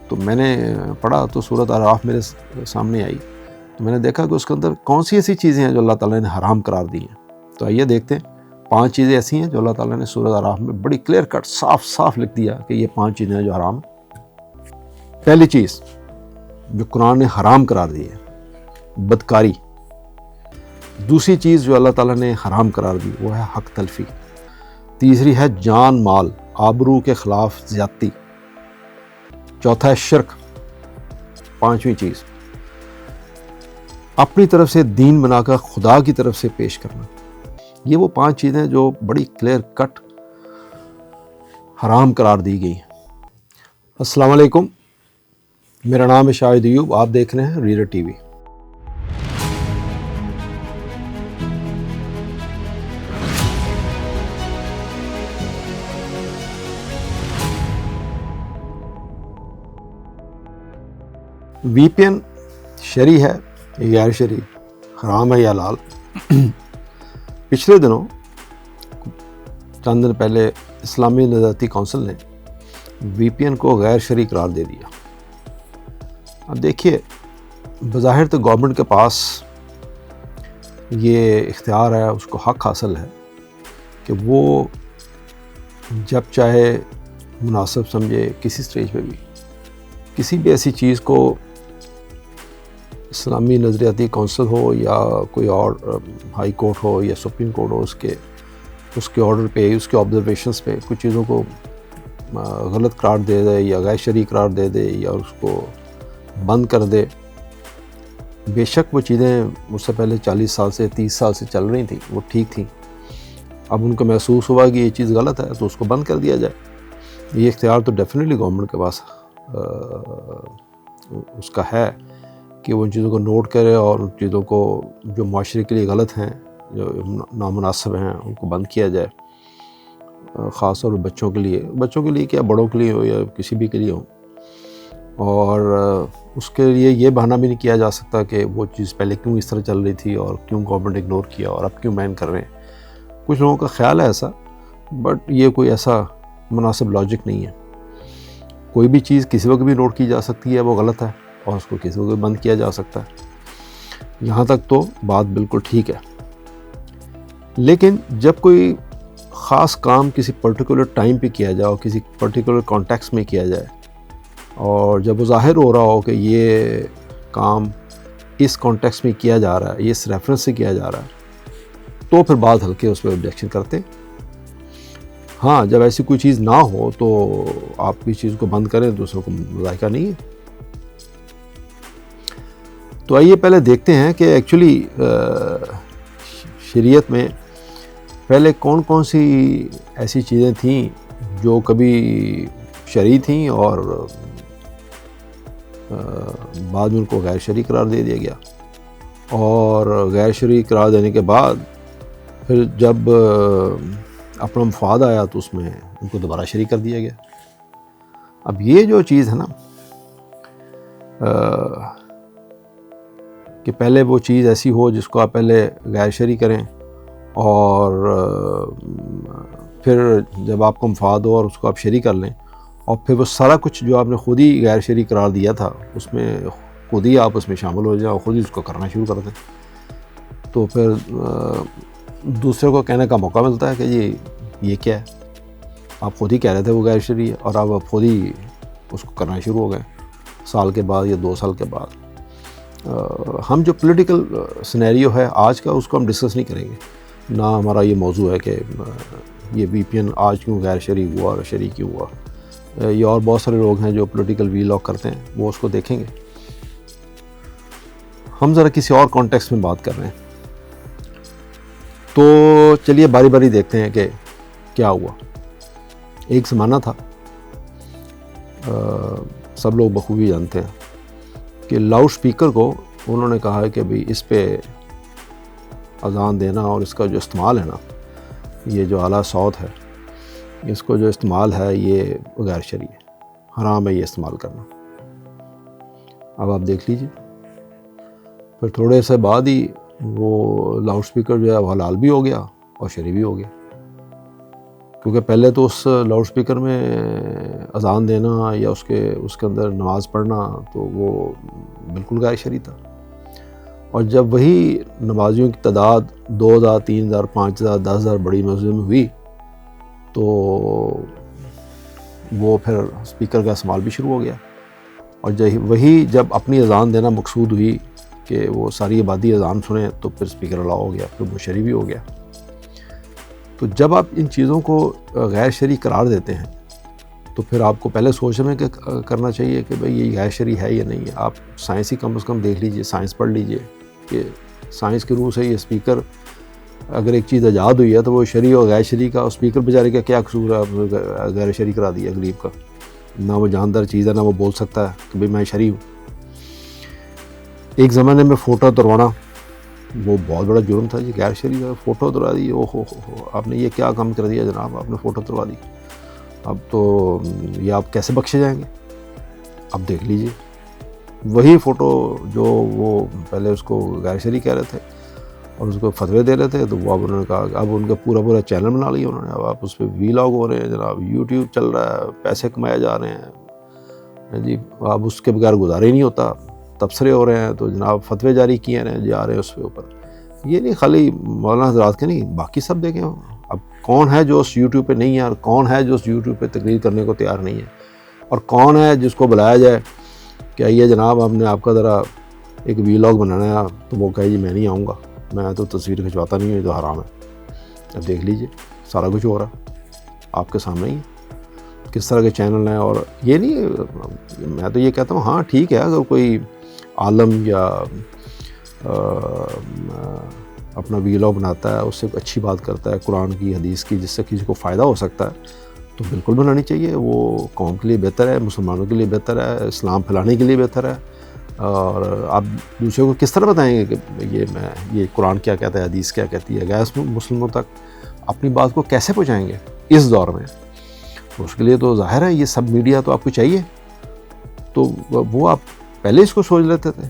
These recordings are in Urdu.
تو میں نے پڑھا تو سورۃ اعراف میرے سامنے آئی، تو میں نے دیکھا کہ اس کے اندر کون سی ایسی چیزیں ہیں جو اللہ تعالیٰ نے حرام قرار دی ہیں۔ تو آئیے دیکھتے ہیں 5 چیزیں ایسی ہیں جو اللہ تعالیٰ نے سورۃ اعراف میں بڑی کلیئر کٹ صاف لکھ دیا کہ یہ 5 چیزیں ہیں جو حرام ہیں۔ پہلی چیز جو قرآن نے حرام قرار دی ہے بدکاری۔ دوسری چیز جو اللہ تعالیٰ نے حرام قرار دی وہ ہے حق تلفی۔ تیسری ہے جان مال آبرو کے خلاف زیادتی۔ چوتھا ہے شرک۔ پانچویں چیز اپنی طرف سے دین بنا کر خدا کی طرف سے پیش کرنا۔ یہ وہ 5 چیزیں جو بڑی کلیئر کٹ حرام قرار دی گئی ہیں۔ السلام علیکم، میرا نام ہے شاہد ایوب، آپ دیکھ رہے ہیں ریڈر ٹی وی۔ وی پی این شرعی ہے یا غیر شرعی، حرام ہے یا حلال؟ پچھلے دنوں چند دن پہلے اسلامی نظارتی کونسل نے وی پی این کو غیر شرعی قرار دے دیا۔ اب دیکھیے، بظاہر تو گورنمنٹ کے پاس یہ اختیار ہے، اس کو حق حاصل ہے کہ وہ جب چاہے مناسب سمجھے کسی سٹیج پہ بھی کسی بھی ایسی چیز کو اسلامی نظریاتی کونسل ہو یا کوئی اور ہائی کورٹ ہو یا سپریم کورٹ ہو، اس کے آرڈر پہ، اس کے آبزرویشنز پہ کچھ چیزوں کو غلط قرار دے دے یا غیر شرعی قرار دے دے یا اس کو بند کر دے۔ بے شک وہ چیزیں مجھ سے پہلے 40 سال سے 30 سال سے چل رہی تھیں، وہ ٹھیک تھیں۔ اب ان کو محسوس ہوا کہ یہ چیز غلط ہے تو اس کو بند کر دیا جائے۔ یہ اختیار تو ڈیفینیٹلی گورنمنٹ کے پاس اس کا ہے کہ وہ ان چیزوں کو نوٹ کرے اور ان چیزوں کو جو معاشرے کے لیے غلط ہیں، جو نامناسب ہیں، ان کو بند کیا جائے، خاص طور پر بچوں کے لیے کیا، بڑوں کے لیے ہو یا کسی بھی کے لیے ہو۔ اور اس کے لیے یہ بہانہ بھی نہیں کیا جا سکتا کہ وہ چیز پہلے کیوں اس طرح چل رہی تھی اور کیوں گورنمنٹ اگنور کیا اور اب کیوں بین کر رہے ہیں۔ کچھ لوگوں کا خیال ہے ایسا، بٹ یہ کوئی ایسا مناسب لاجک نہیں ہے۔ کوئی بھی چیز کسی وقت بھی نوٹ کی جا سکتی ہے وہ غلط ہے، اور اس کو کسی وقت بند کیا جا سکتا ہے۔ یہاں تک تو بات بالکل ٹھیک ہے، لیکن جب کوئی خاص کام کسی پرٹیکولر ٹائم پہ کیا جائے اور کسی پرٹیکولر کانٹیکس میں کیا جائے، اور جب وہ ظاہر ہو رہا ہو کہ یہ کام اس کانٹیکس میں کیا جا رہا ہے، اس ریفرنس سے کیا جا رہا ہے، تو پھر بعض ہلکے اس پہ آبجیکشن کرتے ہیں۔ ہاں، جب ایسی کوئی چیز نہ ہو تو آپ اس چیز کو بند کریں، دوسروں کو ذائقہ نہیں ہے۔ تو آئیے پہلے دیکھتے ہیں کہ ایکچولی شریعت میں پہلے کون کون سی ایسی چیزیں تھیں جو کبھی شرعی تھیں اور بعد میں ان کو غیر شرعی قرار دے دیا گیا، اور غیر شرعی قرار دینے کے بعد پھر جب اپنا مفاد آیا تو اس میں ان کو دوبارہ شرعی کر دیا گیا۔ اب یہ جو چیز ہے نا کہ پہلے وہ چیز ایسی ہو جس کو آپ پہلے غیر شرعی کریں، اور پھر جب آپ کو مفاد ہو اور اس کو آپ شرعی کر لیں، اور پھر وہ سارا کچھ جو آپ نے خود ہی غیر شرعی قرار دیا تھا اس میں خود ہی آپ اس میں شامل ہو جائیں اور خود ہی اس کو کرنا شروع کر دیں، تو پھر دوسرے کو کہنے کا موقع ملتا ہے کہ یہ کیا ہے، آپ خود ہی کہہ رہے تھے وہ غیر شرعی ہے اور آپ خود ہی اس کو کرنا شروع ہو گئے سال کے بعد یا 2 سال کے بعد۔ ہم جو پولیٹیکل سینیریو ہے آج کا، اس کو ہم ڈسکس نہیں کریں گے، نہ ہمارا یہ موضوع ہے کہ یہ وی پی این آج کیوں غیر شرعی ہوا اور شرعی کیوں ہوا۔ یہ اور بہت سارے لوگ ہیں جو پولیٹیکل وی لاگ کرتے ہیں، وہ اس کو دیکھیں گے۔ ہم ذرا کسی اور کانٹیکسٹ میں بات کر رہے ہیں، تو چلیے باری باری دیکھتے ہیں کہ کیا ہوا۔ ایک زمانہ تھا، سب لوگ بخوبی جانتے ہیں کہ لاؤڈ سپیکر کو انہوں نے کہا ہے کہ بھئی اس پہ اذان دینا اور اس کا جو استعمال ہے نا، یہ جو اعلیٰ صوت ہے، اس کو جو استعمال ہے یہ غیر شرعی ہے، حرام ہے یہ استعمال کرنا۔ اب آپ دیکھ لیجیے، پھر تھوڑے سے بعد ہی وہ لاؤڈ سپیکر جو ہے وہ حلال بھی ہو گیا اور شرعی بھی ہو گیا۔ کیونکہ پہلے تو اس لاؤڈ سپیکر میں اذان دینا یا اس کے اندر نماز پڑھنا تو وہ بالکل غیر شرعی تھا. اور جب وہی نمازیوں کی تعداد 2000 3000 5000 10,000 بڑی مسجد میں ہوئی تو وہ پھر سپیکر کا استعمال بھی شروع ہو گیا. اور وہی جب اپنی اذان دینا مقصود ہوئی کہ وہ ساری آبادی اذان سنیں تو پھر سپیکر الاؤ ہو گیا, پھر وہ شرعی بھی ہو گیا. تو جب آپ ان چیزوں کو غیر شرعی قرار دیتے ہیں تو پھر آپ کو پہلے سوچنا کرنا چاہیے کہ بھئی یہ غیر شرعی ہے یا نہیں ہے. آپ سائنسی کم از کم دیکھ لیجئے, سائنس پڑھ لیجئے کہ سائنس کے روح سے یہ سپیکر اگر ایک چیز ایجاد ہوئی ہے تو وہ شرعی اور غیر شرعی کا, سپیکر بیچارے کا کیا قصور ہے غیر شرعی کرا دیا غریب کا. نہ وہ جاندار چیز ہے, نہ وہ بول سکتا ہے کہ بھئی میں شرعی ہوں. ایک زمانے میں فوٹو اتروانا وہ بہت بڑا جرم تھا جی, غیر شرعی کا فوٹو اتروا دی. او ہو آپ نے یہ کیا کام کر دیا جناب, آپ نے فوٹو اتروا دی. اب تو یہ آپ کیسے بخشے جائیں گے؟ اب دیکھ لیجئے وہی فوٹو جو وہ پہلے اس کو غیر شرعی کہہ رہے تھے اور اس کو فتوے دے رہے تھے, تو وہ اب انہوں نے کہا اب ان کا پورا چینل بنا لیا انہوں نے. اب آپ اس پہ ویلاگ ہو رہے ہیں جناب, یوٹیوب چل رہا ہے, پیسے کمائے جا رہے ہیں جی. اب اس کے بغیر گزارا ہی نہیں ہوتا, تبصرے ہو رہے ہیں تو جناب فتوے جاری کیے ہیں جا رہے ہیں اس کے اوپر. یہ نہیں خالی مولانا حضرات کے نہیں, باقی سب دیکھیں. اب کون ہے جو اس یوٹیوب پہ نہیں ہے, اور کون ہے جو اس یوٹیوب پہ تقریر کرنے کو تیار نہیں ہے, اور کون ہے جس کو بلایا جائے کہ آئیے جناب ہم نے آپ کا ذرا ایک ویلاگ بنانا ہے, تو وہ کہے جی میں نہیں آؤں گا, میں تو تصویر کھنچواتا نہیں ہوں, یہ تو حرام ہے. اب دیکھ لیجئے سارا کچھ ہو رہا آپ کے سامنے ہی کس طرح کے چینل ہیں. اور یہ نہیں, میں تو یہ کہتا ہوں ہاں ٹھیک ہے اگر کوئی عالم یا اپنا ویلاگ بناتا ہے, اس سے اچھی بات کرتا ہے قرآن کی حدیث کی جس سے کسی کو فائدہ ہو سکتا ہے, تو بالکل بنانی چاہیے. وہ قوم کے لیے بہتر ہے, مسلمانوں کے لیے بہتر ہے, اسلام پھیلانے کے لیے بہتر ہے. اور آپ دوسرے کو کس طرح بتائیں گے کہ یہ قرآن کیا کہتا ہے, حدیث کیا کہتی ہے, غیر مسلموں تک اپنی بات کو کیسے پہنچائیں گے اس دور میں؟ اس کے لیے تو ظاہر ہے یہ سب میڈیا تو آپ کو چاہیے. تو وہ آپ پہلے اس کو سوچ لیتے تھے.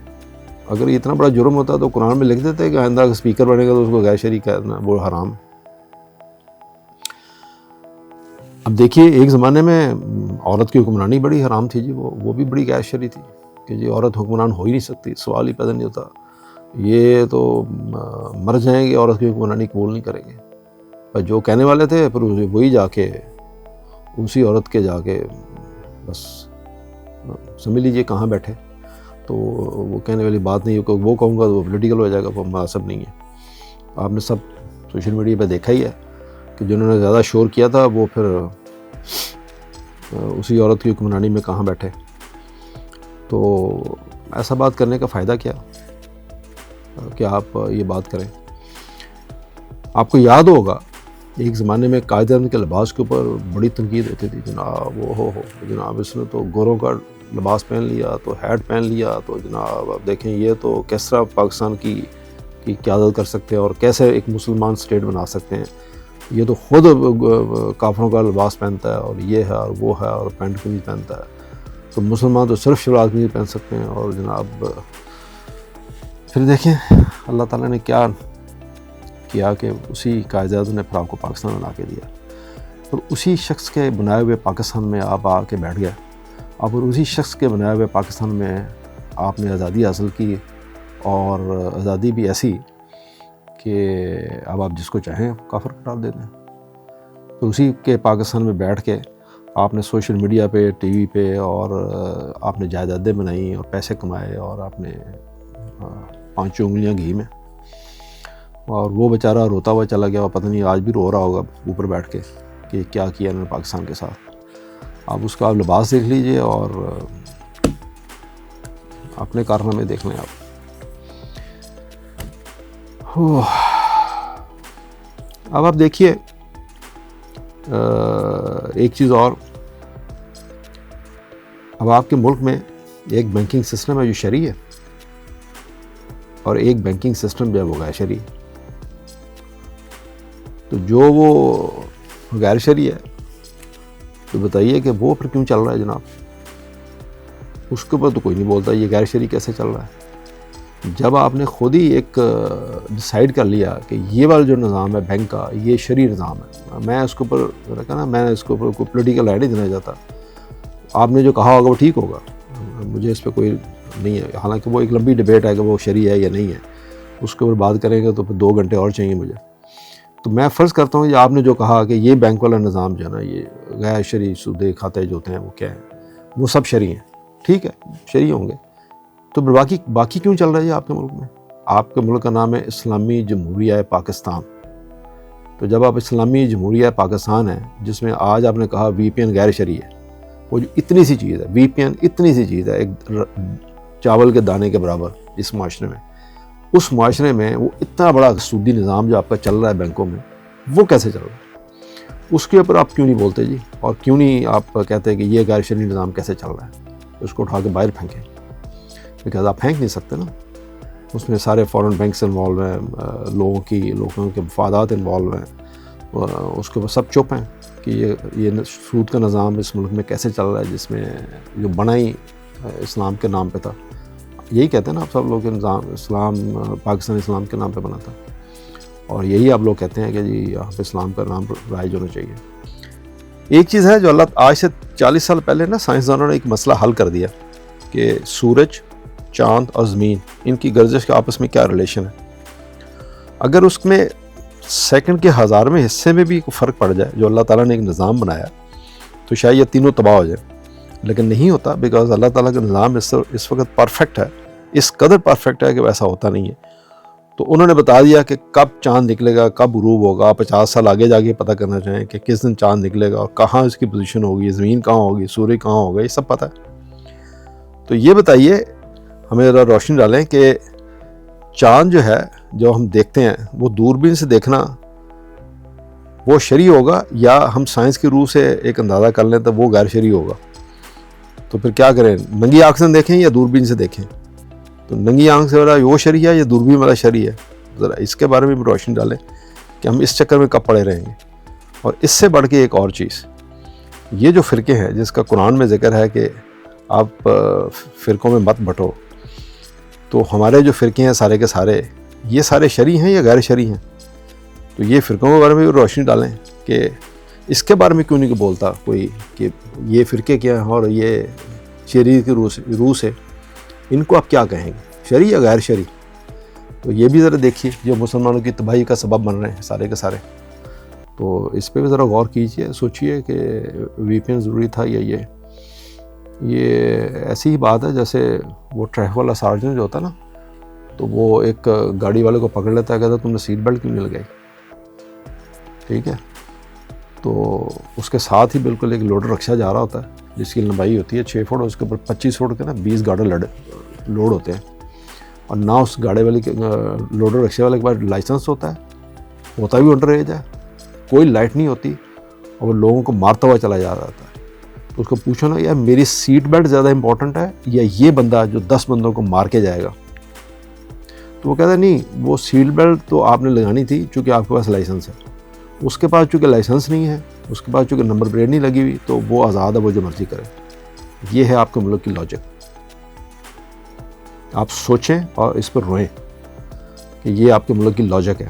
اگر اتنا بڑا جرم ہوتا تو قرآن میں لکھ دیتے کہ آئندہ اگر اسپیکر بنے گا تو اس کو غیر شرعی کہنا وہ حرام. اب دیکھیے ایک زمانے میں عورت کی حکمرانی بڑی حرام تھی جی, وہ بھی بڑی غیر شرعی تھی کہ جی عورت حکمران ہو ہی نہیں سکتی, سوال ہی پیدا نہیں ہوتا. یہ تو مر جائیں گے عورت کی حکمرانی قبول نہیں کریں گے. پر جو کہنے والے تھے پھر وہی جا کے اسی عورت کے جا کے بس سمجھ لیجئے کہاں بیٹھے. تو وہ کہنے والی بات نہیں ہے, وہ کہوں گا تو وہ پولیٹیکل ہو جائے گا, وہ مناسب نہیں ہے. آپ نے سب سوشل میڈیا پہ دیکھا ہی ہے کہ جنہوں نے زیادہ شور کیا تھا وہ پھر اسی عورت کی حکمرانی میں کہاں بیٹھے. تو ایسا بات کرنے کا فائدہ کیا کہ آپ یہ بات کریں. آپ کو یاد ہوگا ایک زمانے میں قائد اعظم کے لباس کے اوپر بڑی تنقید ہوتی تھی, جناب وہ ہو جناب اس نے تو گوروں کا لباس پہن لیا, تو ہیٹ پہن لیا, تو جناب آپ دیکھیں یہ تو کس طرح پاکستان کی قیادت کر سکتے ہیں اور کیسے ایک مسلمان سٹیٹ بنا سکتے ہیں. یہ تو خود کافروں کا لباس پہنتا ہے اور یہ ہے اور وہ ہے اور پینٹ قمیض پہنتا ہے, تو مسلمان تو صرف شلوار قمیض پہن سکتے ہیں. اور جناب پھر دیکھیں اللہ تعالیٰ نے کیا کہ اسی قائد اعظم نے پھر آپ کو پاکستان بنا کے دیا, اور اسی شخص کے بنائے ہوئے پاکستان میں آپ آ کے بیٹھ گئے. اور اسی شخص کے بنائے ہوئے پاکستان میں آپ نے آزادی حاصل کی, اور آزادی بھی ایسی کہ اب آپ جس کو چاہیں کافر قرار دے دیں. تو اسی کے پاکستان میں بیٹھ کے آپ نے سوشل میڈیا پہ, ٹی وی پہ, اور آپ نے جائیدادیں بنائیں اور پیسے کمائے, اور آپ نے 5 انگلیاں گھی میں. اور وہ بیچارہ روتا ہوا چلا گیا, اور پتہ نہیں آج بھی رو رہا ہوگا اوپر بیٹھ کے کہ کیا کیا انہوں نے پاکستان کے ساتھ. آپ اس کا آپ لباس دیکھ لیجئے اور اپنے کارنامے دیکھ لیں آپ. اب آپ دیکھیے ایک چیز اور, اب آپ کے ملک میں ایک بینکنگ سسٹم ہے جو شرعی ہے, اور ایک بینکنگ سسٹم جو ہے وہ غیر شرعی. تو جو وہ غیر شرعی ہے تو بتائیے کہ وہ پھر کیوں چل رہا ہے جناب؟ اس کے اوپر تو کوئی نہیں بولتا یہ غیر شرعی کیسے چل رہا ہے. جب آپ نے خود ہی ایک ڈیسائیڈ کر لیا کہ یہ والا جو نظام ہے بینک کا یہ شرعی نظام ہے، میں اس کے اوپر کہنا میں اس کے اوپر کوئی پولیٹیکل رائے نہیں دینا چاہتا، آپ نے جو کہا ہوگا وہ ٹھیک ہوگا، مجھے اس پہ کوئی نہیں ہے، حالانکہ وہ ایک لمبی ڈیبیٹ ہے کہ وہ شرعی ہے یا نہیں ہے، اس کے اوپر بات کریں گے تو پھر 2 گھنٹے اور چاہیے مجھے۔ تو میں فرض کرتا ہوں کہ آپ نے جو کہا کہ یہ بینک والا نظام جو ہے نا، یہ غیر شرعی سودے کھاتے جو ہوتے ہیں وہ کیا ہیں، وہ سب شرعی ہیں، ٹھیک ہے شرعی ہوں گے، تو باقی کیوں چل رہا ہے یہ آپ کے ملک میں؟ آپ کے ملک کا نام ہے اسلامی جمہوریہ پاکستان۔ تو جب آپ اسلامی جمہوریہ پاکستان ہے جس میں آج آپ نے کہا وی پی این غیر شرعی ہے، وہ جو اتنی سی چیز ہے وی پی این، اتنی سی چیز ہے ایک چاول کے دانے کے برابر اس معاشرے میں، اس معاشرے میں وہ اتنا بڑا سودی نظام جو آپ کا چل رہا ہے بینکوں میں، وہ کیسے چل رہا ہے؟ اس کے اوپر آپ کیوں نہیں بولتے جی؟ اور کیوں نہیں آپ کہتے کہ یہ غیر شرعی نظام کیسے چل رہا ہے؟ اس کو اٹھا کے باہر پھینکیں، بیکاز آپ پھینک نہیں سکتے نا، اس میں سارے فورن بینکس انوالو ہیں، لوگوں کے مفادات انوالو ہیں، اس کے اوپر سب چپ ہیں کہ یہ سود کا نظام اس ملک میں کیسے چل رہا ہے، جس میں جو بنا ہی اسلام کے نام پہ تھا، یہی کہتے ہیں نا آپ سب لوگ کہ نظام اسلام پاکستان اسلام کے نام پہ بنا تھا، اور یہی آپ لوگ کہتے ہیں کہ جی یہاں پہ اسلام کا نام رائج ہونا چاہیے۔ ایک چیز ہے جو اللہ آج سے 40 سال پہلے نا سائنسدانوں نے ایک مسئلہ حل کر دیا کہ سورج، چاند اور زمین، ان کی گردش کے آپس میں کیا ریلیشن ہے۔ اگر اس میں سیکنڈ کے 1000ویں حصے میں بھی کوئی فرق پڑ جائے جو اللہ تعالیٰ نے ایک نظام بنایا، تو شاید یہ تینوں تباہ ہو جائیں، لیکن نہیں ہوتا، بیکاز اللہ تعالیٰ کا نظام اس وقت پرفیکٹ ہے، اس قدر پرفیکٹ ہے کہ ویسا ہوتا نہیں ہے۔ تو انہوں نے بتا دیا کہ کب چاند نکلے گا، کب غروب ہوگا، 50 سال آگے جا کے پتہ کرنا چاہیں کہ کس دن چاند نکلے گا اور کہاں اس کی پوزیشن ہوگی، زمین کہاں ہوگی، سورج کہاں ہوگا، یہ سب پتہ ہے۔ تو یہ بتائیے، ہمیں ذرا روشنی ڈالیں کہ چاند جو ہے جو ہم دیکھتے ہیں وہ دوربین سے دیکھنا وہ شرعی ہوگا، یا ہم سائنس کی روح سے ایک اندازہ کر لیں تو وہ غیر شرعی ہوگا؟ تو پھر کیا کریں، ننگی آنکھ سے دیکھیں یا دوربین سے دیکھیں؟ تو ننگی آنکھ سے والا وہ شرعی ہے یا دوربین والا شرعی ہے؟ ذرا اس کے بارے میں بھی روشنی ڈالیں کہ ہم اس چکر میں کب پڑے رہیں گے۔ اور اس سے بڑھ کے ایک اور چیز، یہ جو فرقے ہیں جس کا قرآن میں ذکر ہے کہ آپ فرقوں میں مت بٹو، تو ہمارے جو فرقے ہیں سارے کے سارے، یہ سارے شرعی ہیں یا غیر شرعی ہیں؟ تو یہ فرقوں کے بارے میں بھی روشنی ڈالیں کہ اس کے بارے میں کیوں نہیں بولتا کوئی کہ یہ فرقے کیا ہیں اور یہ شریعت کی روح سے ان کو آپ کیا کہیں گے، شرعی یا غیر شرعی؟ تو یہ بھی ذرا دیکھیے، جو مسلمانوں کی تباہی کا سبب بن رہے ہیں سارے کے سارے، تو اس پہ بھی ذرا غور کیجئے، سوچئے کہ وی پی این ضروری تھا یا یہ ایسی ہی بات ہے جیسے وہ ٹریفک والا سارجن جو ہوتا ہے نا، تو وہ ایک گاڑی والے کو پکڑ لیتا ہے، کہتا ہے تم نے سیٹ بیلٹ کیوں نہیں لگائی، ٹھیک ہے؟ تو اس کے ساتھ ہی بالکل ایک لوڈر رکشہ جا رہا ہوتا ہے جس کی لمبائی ہوتی ہے 6 فٹ، اس کے اوپر 25 فٹ کے نا 20 گاڑی لوڈ ہوتے ہیں، اور نہ اس گاڑی والے کے لوڈر رکشے والے کے پاس لائسنس ہوتا بھی انڈر ایج ہے، کوئی لائٹ نہیں ہوتی، اور وہ لوگوں کو مارتا ہوا چلا جا رہا تھا۔ تو اس کو پوچھو نا یار میری سیٹ بیلٹ زیادہ امپورٹنٹ ہے یا یہ بندہ جو 10 بندوں کو مار کے جائے گا؟ تو وہ کہتا ہے نہیں، وہ سیٹ بیلٹ تو آپ نے لگانی تھی چونکہ آپ کے پاس لائسنس ہے، اس کے پاس چونکہ لائسنس نہیں ہے، اس کے پاس چونکہ نمبر پلیٹ نہیں لگی ہوئی، تو وہ آزاد ہے، وہ جو مرضی کرے۔ یہ ہے آپ کے ملک کی لاجک، آپ سوچیں اور اس پر روئیں کہ یہ آپ کے ملک کی لاجک ہے۔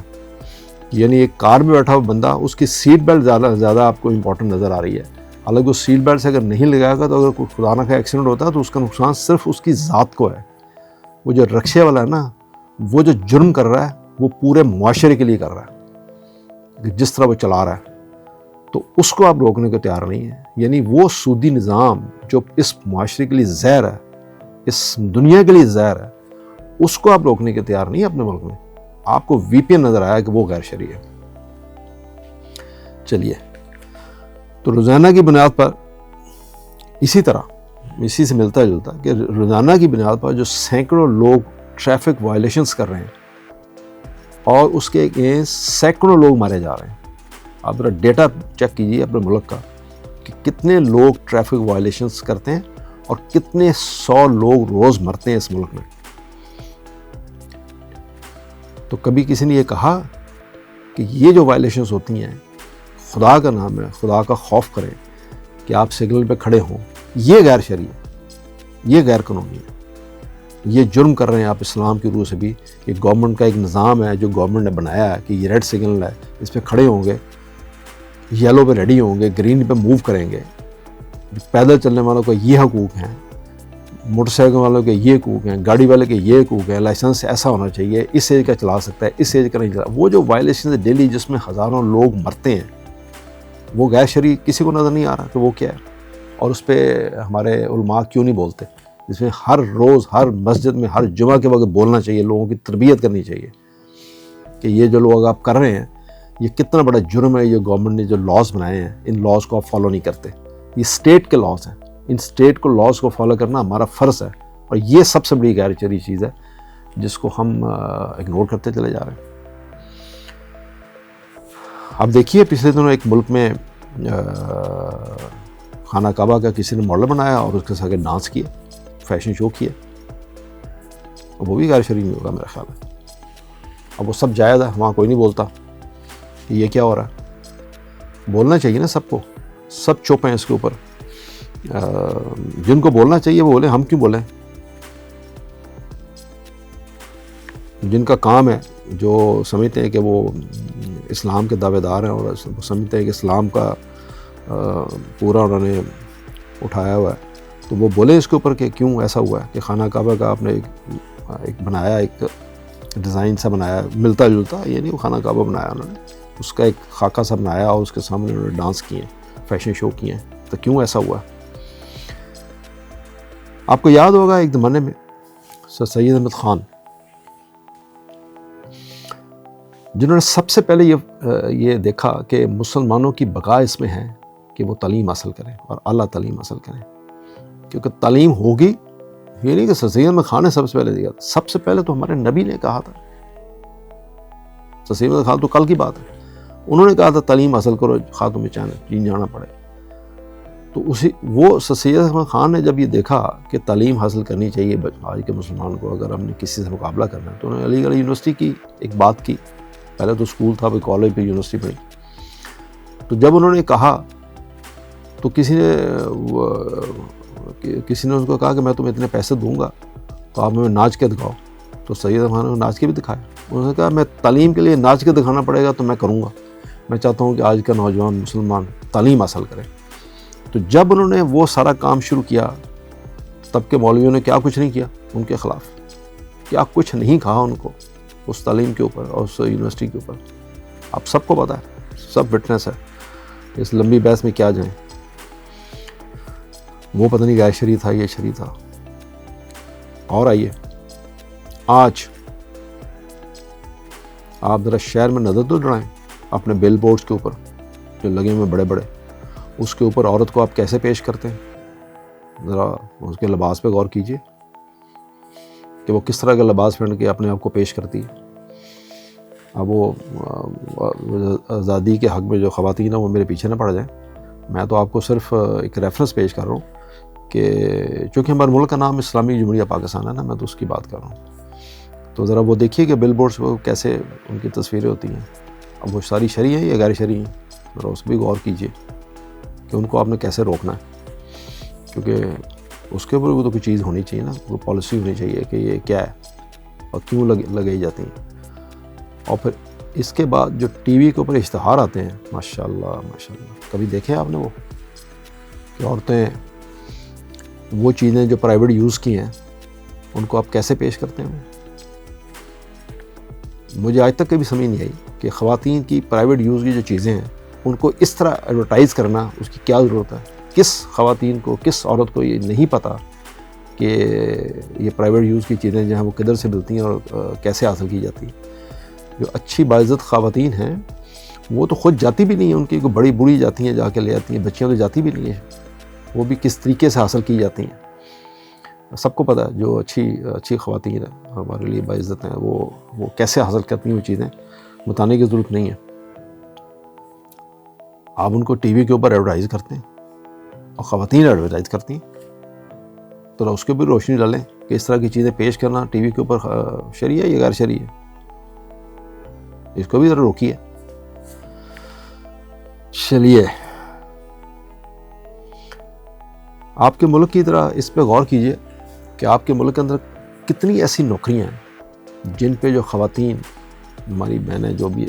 یعنی ایک کار میں بیٹھا ہوا بندہ، اس کی سیٹ بیلٹ زیادہ آپ کو امپورٹنٹ نظر آ رہی ہے، حالانکہ وہ سیٹ بیلٹ سے اگر نہیں لگائے گا تو اگر کوئی خدا نہ خواہ ایکسیڈنٹ ہوتا ہے تو اس کا نقصان صرف اس کی ذات کو ہے۔ وہ جو رکشے والا ہے نا، وہ جو جرم کر رہا ہے وہ پورے معاشرے کے لیے کر رہا ہے، جس طرح وہ چلا رہا ہے، تو اس کو آپ روکنے کو تیار نہیں ہیں۔ یعنی وہ سودی نظام جو اس معاشرے کے لیے زہر ہے، اس دنیا کے لیے زہر ہے، اس کو آپ روکنے کے تیار نہیں ہیں اپنے ملک میں۔ آپ کو وی پی این نظر آیا کہ وہ غیر شرعی ہے۔ چلیے، تو روزانہ کی بنیاد پر اسی طرح، اسی سے ملتا جلتا کہ روزانہ کی بنیاد پر جو سینکڑوں لوگ ٹریفک وائلیشنز کر رہے ہیں اور اس کے اگینسٹ سینکڑوں لوگ مارے جا رہے ہیں۔ آپ ذرا ڈیٹا چیک کیجیے اپنے ملک کا کہ کتنے لوگ ٹریفک وائلیشنز کرتے ہیں اور کتنے 100 لوگ روز مرتے ہیں اس ملک میں۔ تو کبھی کسی نے یہ کہا کہ یہ جو وائلیشنز ہوتی ہیں، خدا کا نام ہے، خدا کا خوف کریں کہ آپ سگنل پہ کھڑے ہوں، یہ غیر شرعی ہے، یہ غیر قانونی ہے۔ یہ جرم کر رہے ہیں آپ اسلام کی روح سے بھی کہ گورنمنٹ کا ایک نظام ہے جو گورنمنٹ نے بنایا ہے کہ یہ ریڈ سگنل ہے، اس پہ کھڑے ہوں گے، یلو پہ ریڈی ہوں گے، گرین پہ موو کریں گے. پیدل چلنے والوں کو یہ حقوق ہیں، موٹر سائیکل والوں کے یہ حقوق ہیں، گاڑی والے کے یہ حقوق ہیں، لائسنس ایسا ہونا چاہیے، اس ایج کا چلا سکتا ہے، اس ایج کا نہیں چلا. وہ جو وائلیشن ڈیلی جس میں ہزاروں لوگ مرتے ہیں، وہ غیر شرعی کسی کو نظر نہیں آ رہا کہ وہ کیا ہے. اور اس پہ ہمارے علماء کیوں نہیں بولتے، جس میں ہر روز ہر مسجد میں ہر جمعہ کے وقت بولنا چاہیے، لوگوں کی تربیت کرنی چاہیے کہ یہ جو لوگ آپ کر رہے ہیں یہ کتنا بڑا جرم ہے. یہ گورنمنٹ نے جو لاز بنائے ہیں ان لاز کو آپ فالو نہیں کرتے، یہ اسٹیٹ کے لاز ہیں، ان اسٹیٹ کو لاز کو فالو کرنا ہمارا فرض ہے. اور یہ سب سے بڑی غیر شرعی چیز ہے جس کو ہم اگنور کرتے چلے جا رہے ہیں. اب دیکھیے پچھلے دنوں ایک ملک میں خانہ کعبہ کا کسی نے ماڈل بنایا اور اس کے ساتھ ڈانس کیا، فیشن شو کیا، وہ بھی غیر شرعی نہیں ہوگا میرا خیال ہے. اب وہ سب جائز ہے، وہاں کوئی نہیں بولتا کہ یہ کیا ہو رہا ہے. بولنا چاہیے نا سب کو، سب چپ ہیں اس کے اوپر. جن کو بولنا چاہیے وہ بولیں، ہم کیوں بولیں؟ جن کا کام ہے، جو سمجھتے ہیں کہ وہ اسلام کے دعوے دار ہیں اور وہ سمجھتے ہیں کہ اسلام کا پورا انہوں نے اٹھایا ہوا ہے، تو وہ بولیں اس کے اوپر کہ کیوں ایسا ہوا ہے کہ خانہ کعبہ کا آپ نے ایک بنایا، ایک ڈیزائن سا بنایا ملتا جلتا، یہ نہیں وہ خانہ کعبہ بنایا انہوں نے، اس کا ایک خاکہ سا بنایا اور اس کے سامنے انہوں نے ڈانس کیے ہیں، فیشن شو کیے ہیں. تو کیوں ایسا ہوا؟ آپ کو یاد ہوگا ایک زمانے میں سر سید احمد خان، جنہوں نے سب سے پہلے یہ دیکھا کہ مسلمانوں کی بقا اس میں ہے کہ وہ تعلیم حاصل کریں اور اعلیٰ تعلیم حاصل کریں. کیونکہ تعلیم ہوگی، یہ نہیں کہ سر سید احمد خان نے سب سے پہلے دیا، سب سے پہلے تو ہمارے نبی نے کہا تھا. سر سید احمد خان تو کل کی بات ہے، انہوں نے کہا تھا تعلیم حاصل کرو، خاتون میں چین جانا پڑے. تو وہ سر سید احمد خان نے جب یہ دیکھا کہ تعلیم حاصل کرنی چاہیے آج کے مسلمان کو، اگر ہم نے کسی سے مقابلہ کرنا ہے، تو انہوں نے علی گڑھ یونیورسٹی کی ایک بات کی. پہلے تو اسکول تھا، پھر کالج، پہ یونیورسٹی پڑھی. تو جب انہوں نے کہا تو کسی نے اس کو کہا کہ میں تمہیں اتنے پیسے دوں گا تو آپ ہمیں ناچ کے دکھاؤ. تو سید احمد خان نے ناچ کے بھی دکھایا. انہوں نے کہا میں تعلیم کے لیے ناچ کے دکھانا پڑے گا تو میں کروں گا، میں چاہتا ہوں کہ آج کا نوجوان مسلمان تعلیم حاصل کرے. تو جب انہوں نے وہ سارا کام شروع کیا، تب کے مولویوں نے کیا کچھ نہیں کیا ان کے خلاف، کیا کچھ نہیں کہا ان کو اس تعلیم کے اوپر اور اس یونیورسٹی کے اوپر. آپ سب کو پتہ ہے، سب وٹنس ہے. اس لمبی بحث میں کیا جائیں، وہ پتہ نہیں غیر شرعی تھا یہ شرعی تھا. اور آئیے آج آپ ذرا شہر میں نظر تو ڈرائیں اپنے بیل بورڈز کے اوپر جو لگے ہوئے بڑے بڑے، اس کے اوپر عورت کو آپ کیسے پیش کرتے ہیں. ذرا اس کے لباس پہ غور کیجئے کہ وہ کس طرح کا لباس پہن کے اپنے آپ کو پیش کرتی ہے. اب وہ آزادی کے حق میں جو خواتین ہیں وہ میرے پیچھے نہ پڑ جائیں. میں تو آپ کو صرف ایک ریفرنس پیش کر رہا ہوں کہ چونکہ ہمارے ملک کا نام اسلامی جمہوریہ پاکستان ہے نا، میں تو اس کی بات کر رہا ہوں. تو ذرا وہ دیکھیے کہ بل بورڈز پہ کیسے ان کی تصویریں ہوتی ہیں. اب وہ ساری شرعی ہیں یا غیر شرعی ہیں، ذرا اس پہ بھی غور کیجیے کہ ان کو آپ نے کیسے روکنا ہے. کیونکہ اس کے اوپر تو کوئی چیز ہونی چاہیے نا، کوئی پالیسی ہونی چاہیے کہ یہ کیا ہے اور کیوں لگائی جاتی ہیں. اور پھر اس کے بعد جو ٹی وی کے اوپر اشتہار آتے ہیں، ماشاء اللہ ماشاء اللہ، کبھی دیکھیں آپ نے وہ کہ عورتیں وہ چیزیں جو پرائیویٹ یوز کی ہیں ان کو آپ کیسے پیش کرتے ہیں. مجھے آج تک کبھی سمجھ نہیں آئی کہ خواتین کی پرائیویٹ یوز کی جو چیزیں ہیں ان کو اس طرح ایڈورٹائز کرنا اس کی کیا ضرورت ہے. کس خواتین کو، کس عورت کو یہ نہیں پتہ کہ یہ پرائیویٹ یوز کی چیزیں جو ہیں وہ کدھر سے ملتی ہیں اور کیسے حاصل کی جاتی ہیں. جو اچھی باعزت خواتین ہیں وہ تو خود جاتی بھی نہیں ہیں، ان کی کوئی بڑی بوڑھی جاتی ہیں جا کے لے آتی ہیں، بچیاں تو جاتی بھی نہیں ہیں. وہ بھی کس طریقے سے حاصل کی جاتی ہیں سب کو پتہ ہے. جو اچھی خواتین ہیں ہمارے لیے باعزت ہیں وہ کیسے حاصل کرتی ہیں وہ چیزیں، بتانے کی ضرورت نہیں ہے. آپ ان کو ٹی وی کے اوپر ایڈورٹائز کرتے ہیں اور خواتین ایڈورٹائز کرتی ہیں، تو اس کے اوپر روشنی ڈالیں کہ اس طرح کی چیزیں پیش کرنا ٹی وی کے اوپر شرعی ہے یا غیر شرعی ہے. اس کو بھی ذرا روکیے. چلیے آپ کے ملک کی طرح اس پہ غور کیجئے کہ آپ کے ملک کے اندر کتنی ایسی نوکریاں ہیں جن پہ جو خواتین ہماری بہنیں جو بھی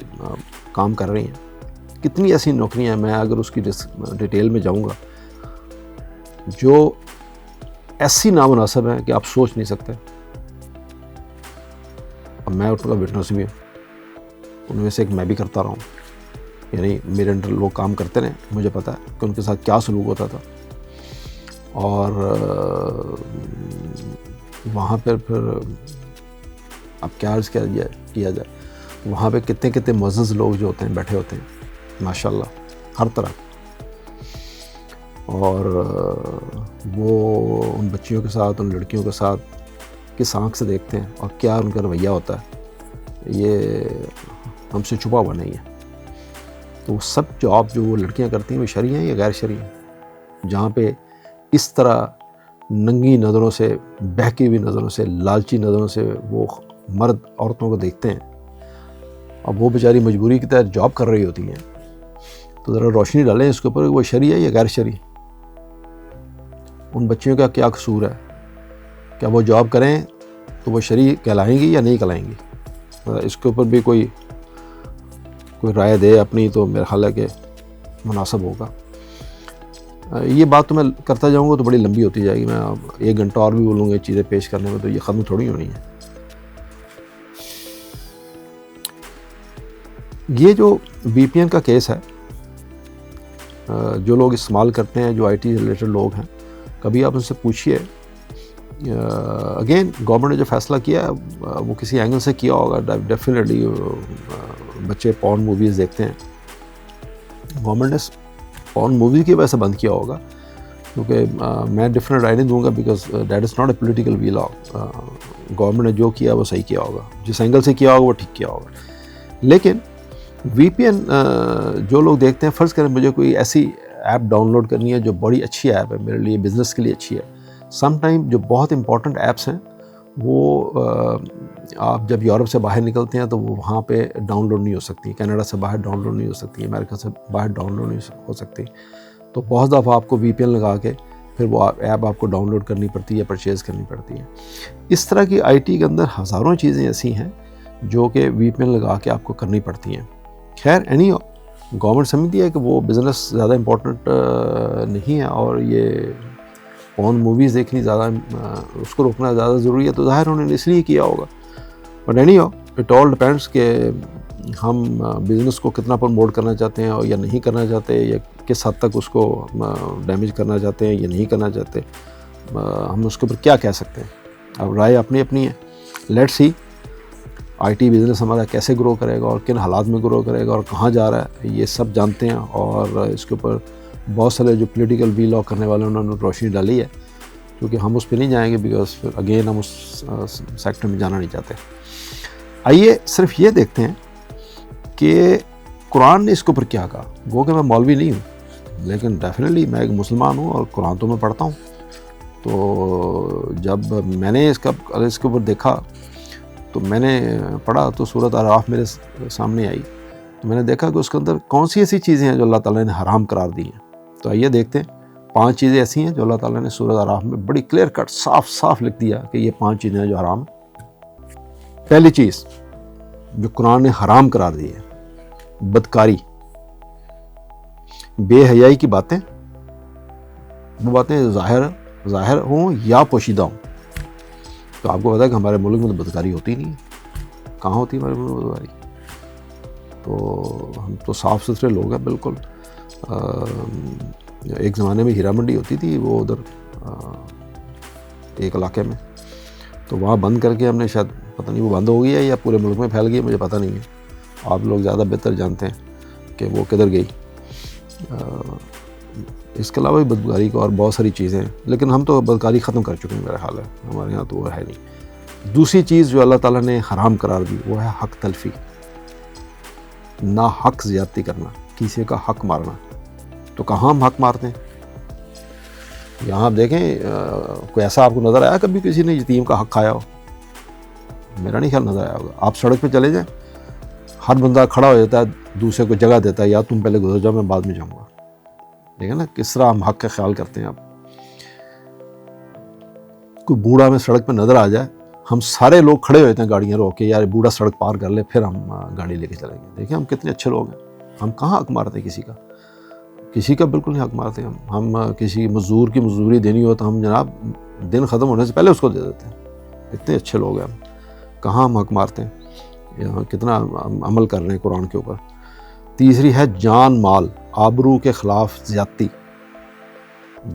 کام کر رہی ہیں، کتنی ایسی نوکریاں ہیں، میں اگر اس کی ڈیٹیل میں جاؤں گا، جو ایسی نامناسب ہیں کہ آپ سوچ نہیں سکتے. اب میں اس کا وٹنس بھی ہوں، ان میں سے ایک میں بھی کرتا رہا ہوں. یعنی میرے انڈر لوگ کام کرتے رہے، مجھے پتہ ہے کہ ان کے ساتھ کیا سلوک ہوتا تھا. اور وہاں پر پھر اب کیا عرض کیا جائے، وہاں پہ کتنے معزز لوگ جو ہوتے ہیں بیٹھے ہوتے ہیں ماشاءاللہ ہر طرح. اور وہ ان بچیوں کے ساتھ، ان لڑکیوں کے ساتھ کس آنکھ سے دیکھتے ہیں اور کیا ان کا رویہ ہوتا ہے، یہ ہم سے چھپا ہوا نہیں ہے. تو وہ سب جاب جو وہ لڑکیاں کرتی ہیں وہ شرعی ہیں یا غیر شرعی ہیں؟ جہاں پہ اس طرح ننگی نظروں سے، بہکی ہوئی نظروں سے، لالچی نظروں سے وہ مرد عورتوں کو دیکھتے ہیں. اب وہ بیچاری مجبوری کی تحت جاب کر رہی ہوتی ہیں، تو ذرا روشنی ڈالیں اس کے اوپر، وہ شرعی ہے یا غیر شرعی. ان بچیوں کا کیا قصور ہے؟ کیا وہ جاب کریں تو وہ شرعی کہلائیں گی یا نہیں کہلائیں گی؟ اس کے اوپر بھی کوئی رائے دے اپنی، تو میرا خیال ہے کہ مناسب ہوگا. یہ بات تو میں کرتا جاؤں گا تو بڑی لمبی ہوتی جائے گی، میں 1 گھنٹہ اور بھی بولوں گا یہ چیزیں پیش کرنے میں، تو یہ ختم تھوڑی ہونی ہے. یہ جو وی پی این کا کیس ہے، جو لوگ استعمال کرتے ہیں، جو آئی ٹی ریلیٹڈ لوگ ہیں، کبھی آپ ان سے پوچھئے. اگین گورنمنٹ نے جو فیصلہ کیا ہے وہ کسی اینگل سے کیا ہوگا. ڈیفینیٹلی بچے پورن موویز دیکھتے ہیں، گورنمنٹ نے پورن مووی کی وجہ سے بند کیا ہوگا، کیونکہ میں ڈفرینٹ رائے نہیں دوں گا، because that is not a political will of. Government نے جو کیا وہ صحیح کیا ہوگا، جس اینگل سے کیا ہوگا وہ ٹھیک کیا ہوگا. لیکن وی پی این جو لوگ دیکھتے ہیں، فرض کریں مجھے کوئی ایسی ایپ ڈاؤن لوڈ کرنی ہے جو بڑی اچھی ایپ ہے، میرے لیے بزنس کے لیے اچھی ہے. سم ٹائم جو بہت امپورٹنٹ ایپس ہیں وہ آپ جب یورپ سے باہر نکلتے ہیں تو وہ وہاں پہ ڈاؤن لوڈ نہیں ہو سکتی، کینیڈا سے باہر ڈاؤن لوڈ نہیں ہو سکتی، امریکہ سے باہر ڈاؤن لوڈ نہیں ہو سکتی. تو بہت دفعہ آپ کو وی پی این لگا کے پھر وہ ایپ آپ کو ڈاؤن لوڈ کرنی پڑتی ہے، پرچیز کرنی پڑتی ہے. اس طرح کی آئی ٹی کے اندر ہزاروں چیزیں ایسی ہیں جو کہ وی پی این لگا کے آپ کو کرنی پڑتی ہیں. خیر اینی گورنمنٹ سمجھتی ہے کہ وہ بزنس زیادہ امپورٹنٹ نہیں ہے، اور یہ پورن موویز دیکھنی زیادہ، اس کو روکنا زیادہ ضروری ہے، تو ظاہر انہوں نے اس لیے کیا ہوگا. But any it all depends کہ ہم بزنس کو کتنا پروموٹ کرنا چاہتے ہیں یا نہیں کرنا چاہتے، یا کس حد تک اس کو ڈیمیج کرنا چاہتے ہیں یا نہیں کرنا چاہتے. ہم اس کے اوپر کیا کہہ سکتے ہیں؟ اب رائے اپنی اپنی ہے. Let's see I T business ہمارا کیسے گرو کرے گا اور کن حالات میں گرو کرے گا اور کہاں جا رہا ہے، یہ سب جانتے ہیں. اور اس کے اوپر بہت سارے جو پولیٹیکل ویل آف کرنے والے انہوں نے روشنی ڈالی ہے، کیونکہ ہم اس پہ نہیں جائیں گے، بیکاز پھر اگین ہم اس سیکٹر میں جانا نہیں چاہتے. آئیے صرف یہ دیکھتے ہیں کہ قرآن نے اس کے اوپر کیا کہا. گو کہ میں مولوی نہیں ہوں، لیکن ڈیفینیٹلی میں ایک مسلمان ہوں اور قرآن تو میں پڑھتا ہوں. تو جب میں نے اس کے اوپر دیکھا تو میں نے پڑھا تو سورۃ اعراف میرے سامنے آئی، تو میں نے دیکھا کہ اس کے اندر کون سی ایسی چیزیں ہیں جو اللہ تعالیٰ نے حرام قرار دی ہیں. تو آئیے دیکھتے ہیں. 5 چیزیں ایسی ہیں جو اللہ تعالیٰ نے سورۃ اعراف میں بڑی کلیئر کٹ صاف لکھ دیا کہ یہ 5 چیزیں ہیں جو حرام ہیں. پہلی چیز جو قرآن نے حرام قرار دی ہے، بدکاری، بے حیائی کی باتیں. وہ باتیں ظاہر ہوں یا پوشیدہ ہوں. تو آپ کو پتا ہے کہ ہمارے ملک میں تو بدکاری ہوتی نہیں ہے. کہاں ہوتی ہے ہمارے ملک میں بدکاری؟ تو ہم تو صاف ستھرے لوگ ہیں بالکل. ایک زمانے میں ہیرا منڈی ہوتی تھی، وہ ادھر ایک علاقے میں، تو وہاں بند کر کے ہم نے، شاید پتہ نہیں وہ بند ہو گئی ہے یا پورے ملک میں پھیل گئی ہے، مجھے پتہ نہیں ہے. آپ لوگ زیادہ بہتر جانتے ہیں کہ وہ کدھر گئی. اس کے علاوہ بھی بدکاری کو اور بہت ساری چیزیں ہیں، لیکن ہم تو بدکاری ختم کر چکے ہیں میرا خیال ہے، ہمارے یہاں تو وہ ہے نہیں. دوسری چیز جو اللہ تعالیٰ نے حرام قرار دی وہ ہے حق تلفی، نا حق زیادتی کرنا، کسی کا حق مارنا. تو کہاں ہم حق مارتے ہیں؟ یہاں آپ دیکھیں، کوئی ایسا آپ کو نظر آیا کبھی کسی نے یتیم کا حق کھایا ہو؟ میرا نہیں خیال نظر آیا ہوگا. آپ سڑک پہ چلے جائیں، ہر بندہ کھڑا ہو جاتا ہے، دوسرے کو جگہ دیتا ہے، یا تم پہلے گزر جاؤ میں بعد میں جاؤں گا. دیکھیں نا کس طرح ہم حق کا خیال کرتے ہیں. آپ کوئی بوڑھا میں سڑک پہ نظر آ جائے ہم سارے لوگ کھڑے ہوئے تھے گاڑیاں روک کے، یار بوڑھا سڑک پار کر لے پھر ہم گاڑی لے کے چلیں گے. دیکھیں ہم کتنے اچھے لوگ ہیں. ہم کہاں حق مارتے ہیں کسی کا بالکل نہیں حق مارتے. ہم کسی مزدور کی مزدوری دینی ہو تو ہم جناب دن ختم ہونے سے پہلے اس کو دے دیتے ہیں. اتنے اچھے لوگ ہیں ہم. کہاں ہم حق مارتے ہیں. یہاں کتنا عمل کر رہے ہیں قرآن کے اوپر. تیسری ہے جان مال، آبرو کے خلاف زیادتی.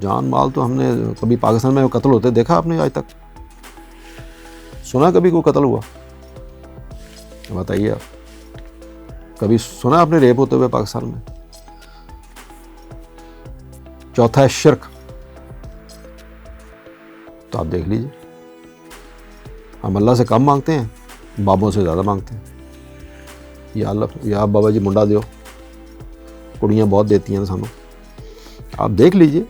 جان مال تو ہم نے کبھی پاکستان میں قتل ہوتے دیکھا آپ نے آج تک؟ سنا کبھی کوئی قتل ہوا؟ بتائیے آپ کبھی سنا آپ نے ریپ ہوتے ہوئے پاکستان میں؟ چوتھا ہے شرک. تو آپ دیکھ لیجئے ہم اللہ سے کم مانگتے ہیں، بابوں سے زیادہ مانگتے ہیں. یا اللہ یا بابا جی منڈا دیو، کڑیاں بہت دیتی ہیں سانوں. آپ دیکھ لیجئے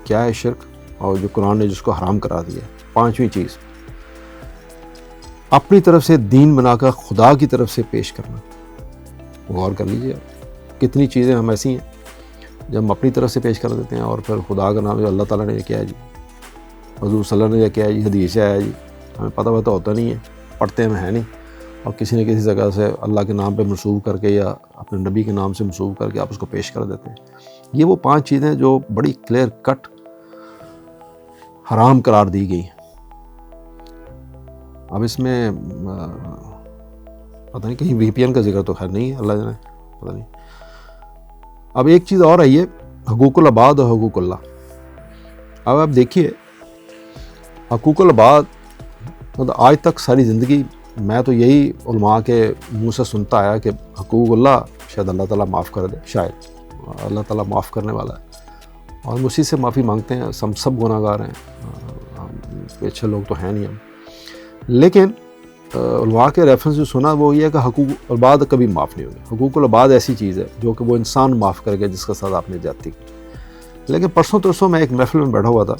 کیا ہے شرک، اور جو قرآن نے جس کو حرام کرا دیا. پانچویں چیز، اپنی طرف سے دین بنا کر خدا کی طرف سے پیش کرنا. غور کر لیجئے آپ کتنی چیزیں ہم ایسی ہیں جب ہم اپنی طرف سے پیش کر دیتے ہیں، اور پھر خدا کا نام جو اللہ تعالیٰ نے یہ کیا ہے جی، حضور صلی اللہ علیہ وسلم نے یہ کیا ہے جی، حدیث ہے جی، ہمیں پتہ ہوتا نہیں ہے، پڑھتے ہم ہے نہیں، اور کسی نہ کسی جگہ سے اللہ کے نام پہ منسوب کر کے یا اپنے نبی کے نام سے منسوب کر کے آپ اس کو پیش کر دیتے ہیں. یہ وہ 5 چیزیں جو بڑی کلیئر کٹ حرام قرار دی گئی. اب اس میں پتہ نہیں کہیں وی پی این کا ذکر تو خیر نہیں ہے، اللہ جانے پتہ نہیں. اب ایک چیز اور آئی ہے، حقوق العباد اور حقوق اللہ. اب آپ دیکھیے حقوق العباد مطلب آج تک ساری زندگی میں تو یہی علماء کے منہ سے سنتا آیا کہ حقوق اللہ شاید اللہ تعالیٰ معاف کر دے، شاید اللہ تعالیٰ معاف کرنے والا ہے، اور ہم اسی سے معافی مانگتے ہیں. ہم سب گناہ گار ہیں، ہم اچھے لوگ تو ہیں نہیں ہم. لیکن علماء کے ریفرنس جو سنا وہ یہ ہے کہ حقوق العباد کبھی معاف نہیں ہوگی. حقوق العباد ایسی چیز ہے جو کہ وہ انسان معاف کر گیا جس کے ساتھ آپ نے زیادتی کی. لیکن پرسوں ترسوں میں ایک محفل میں بیٹھا ہوا تھا،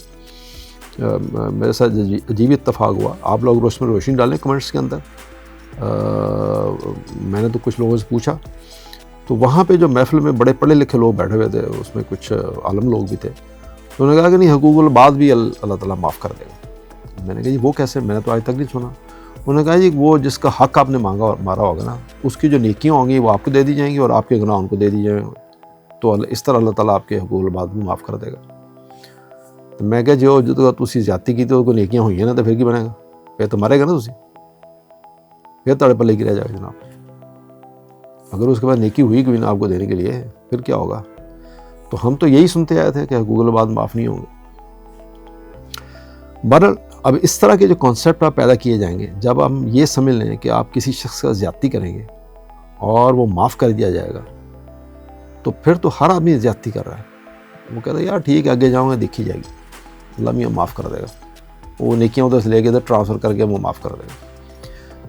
میرے ساتھ عجیب اتفاق ہوا. آپ لوگ اس میں روشنی ڈالیں کمنٹس کے اندر. میں نے تو کچھ لوگوں سے پوچھا تو وہاں پہ جو محفل میں بڑے پڑھے لکھے لوگ بیٹھے ہوئے تھے، اس میں کچھ عالم لوگ بھی تھے. تو انہوں نے کہا کہ نہیں حقوق العباد بھی اللہ تعالیٰ معاف کر دے گا. میں نے کہا جی وہ کیسے، میں نے تو آج تک نہیں سنا. انہوں نے کہا جی وہ جس کا حق آپ نے مارا ہوگا نا، اس کی جو نیکیاں ہوں گی وہ آپ کو دے دی جائیں گی اور آپ کے گناہ ان کو دے دی جائیں گے، تو اس طرح اللہ تعالیٰ آپ کے حقوق العباد بھی معاف کر دے گا. تو میں کہا جو تسی زیادتی کی تو کوئی نیکیاں ہوئی ہیں نا تو پھر کی بنے گا، پھر تو مرے گا نا تسی، پھر تڑے پلے کی رہ جائے گا جناب. اگر اس کے بعد نیکی ہوئی کوئی نہ آپ کو دینے کے لیے پھر کیا ہوگا. تو ہم تو یہی سنتے آئے تھے کہ حقوق العباد معاف نہیں ہوں گے. بہرحال اب اس طرح کے جو کانسیپٹ آپ پیدا کیے جائیں گے، جب ہم یہ سمجھ لیں کہ آپ کسی شخص کا زیادتی کریں گے اور وہ معاف کر دیا جائے گا، تو پھر تو ہر آدمی زیادتی کر رہا ہے. وہ کہتا ہے یار ٹھیک ہے آگے جاؤں گا دیکھی جائے گی، اللہ میاں معاف کر دے گا، وہ نیکیاں ادھر سے لے کے ادھر ٹرانسفر کر کے وہ معاف کر دے گا.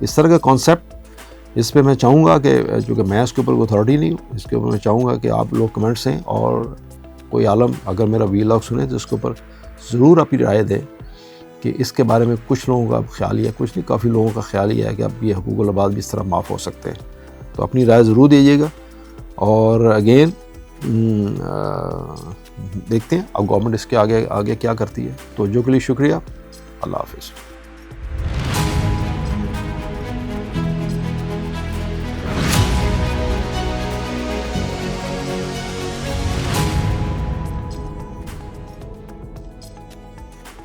اس طرح کا کانسیپٹ، اس پہ میں چاہوں گا کہ چونکہ میں اس کے اوپر کوئی اتھارٹی نہیں ہوں، اس کے اوپر میں چاہوں گا کہ آپ لوگ کمنٹس دیں، اور کوئی عالم اگر میرا ویلاگ سنے تو اس کے اوپر ضرور اپنی رائے دیں کہ اس کے بارے میں کچھ لوگوں کا خیال یہ ہے، کچھ نہیں کافی لوگوں کا خیال یہ ہے کہ اب یہ حقوق العباد بھی اس طرح معاف ہو سکتے ہیں. تو اپنی رائے ضرور دیجیے گا. اور اگین دیکھتے ہیں اب گورنمنٹ اس کے آگے کیا کرتی ہے. توجہ کے لیے شکریہ. اللہ حافظ.